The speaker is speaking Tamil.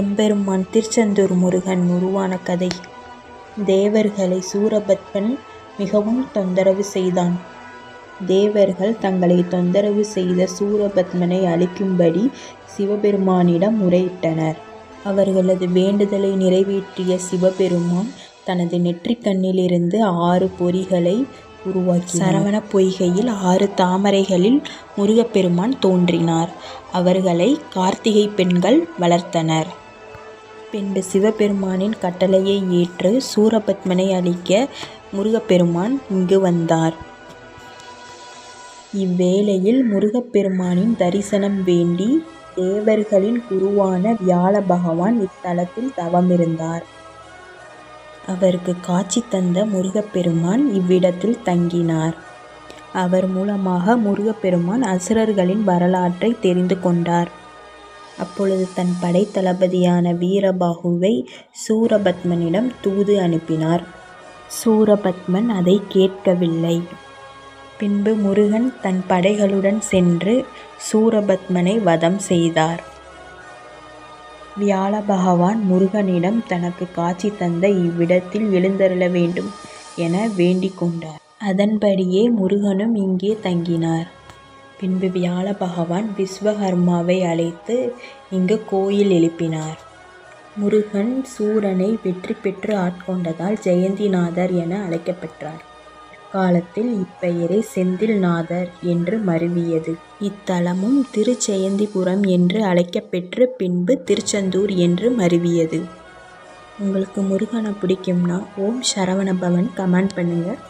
எம்பெருமான் திருச்செந்தூர் முருகன் உருவான கதை. தேவர்களை சூரபத்மன் மிகவும் தொந்தரவு செய்தான். தேவர்கள் தங்களை தொந்தரவு செய்த சூரபத்மனை அழிக்கும்படி சிவபெருமானிடம் முறையிட்டனர். அவர்களது வேண்டுதலை நிறைவேற்றிய சிவபெருமான் தனது நெற்றிக்கண்ணிலிருந்து 6 பொறிகளை உருவாக்கி சரவண பொய்கையில் 6 தாமரைகளில் முருகப்பெருமான் தோன்றினார். அவர்களை கார்த்திகை பெண்கள் வளர்த்தனர். பின்பு சிவபெருமானின் கட்டளையை ஏற்று சூரபத்மனை அழிக்க முருகப்பெருமான் இங்கு வந்தார். இவ்வேளையில் முருகப்பெருமானின் தரிசனம் வேண்டி தேவர்களின் குருவான வியாழ பகவான் இத்தலத்தில் தவமிருந்தார். அவருக்கு காட்சி தந்த முருகப்பெருமான் இவ்விடத்தில் தங்கினார். அவர் மூலமாக முருகப்பெருமான் அசுரர்களின் வரலாற்றை தெரிந்து கொண்டார். அப்பொழுது தன் படைத்தளபதியான வீரபாகுவை சூரபத்மனிடம் தூது அனுப்பினார். சூரபத்மன் அதை கேட்கவில்லை. பின்பு முருகன் தன் படைகளுடன் சென்று சூரபத்மனை வதம் செய்தார். வியாழ பகவான் முருகனிடம் தனக்கு காட்சி தந்த இவ்விடத்தில் எழுந்தருள வேண்டும் என வேண்டிக் கொண்டார். அதன்படியே முருகனும் இங்கே தங்கினார். பின்பு வியாழ பகவான் விஸ்வகர்மாவை அழைத்து இங்கு கோயில் எழுப்பினார். முருகன் சூரனை வெற்றி பெற்று ஆட்கொண்டதால் ஜெயந்திநாதர் என அழைக்கப்பெற்றார். காலத்தில் இப்பெயரே செந்தில்நாதர் என்று மருவியது. இத்தலமும் திருச்செயந்திபுரம் என்று அழைக்கப்பெற்று பின்பு திருச்செந்தூர் என்று மருவியது. உங்களுக்கு முருகனை பிடிக்கும்னா ஓம் சரவணபவன் கமெண்ட் பண்ணுங்கள்.